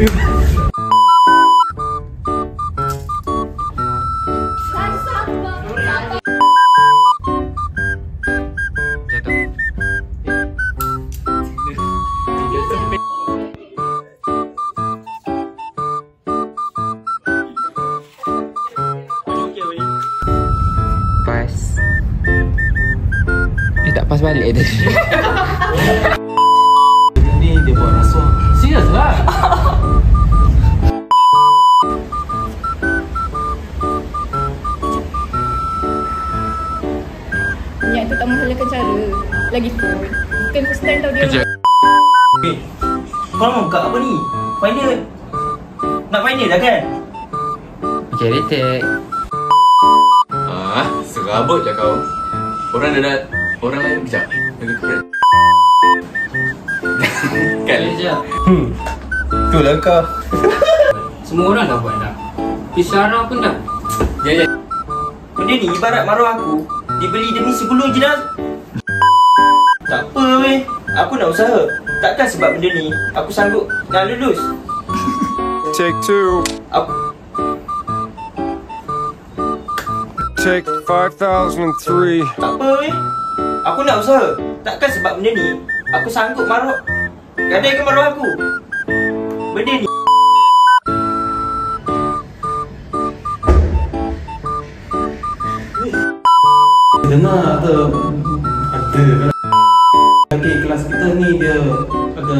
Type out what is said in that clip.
Pas. Dia tak pas balik tadi. Ni dia buat rasuah. Serius lah. Niat tu tak menghalalkan cara. Lagipun bukan first time tau dia. Kejap. Kau nak buka apa ni? Final. Nak final dah kan? Okay, retake. Serabut je kau. Orang lain kejap. Lagi kepret. Kali je. Itulah kau. Semua orang dah buat dah. Isyarah pun dah. Ya. Benda ni ibarat maruah aku. Dibeli demi 10 je dah. Tak apa weh. Aku nak usaha. Takkan sebab benda ni aku sanggup nak lulus. Take 2. Take 5003. Tak apa weh. Aku nak usaha. Takkan sebab benda ni aku sanggup maruah. Gadaikan maruah aku. Benda ni dengar ada lagi kelas kita ni dia ada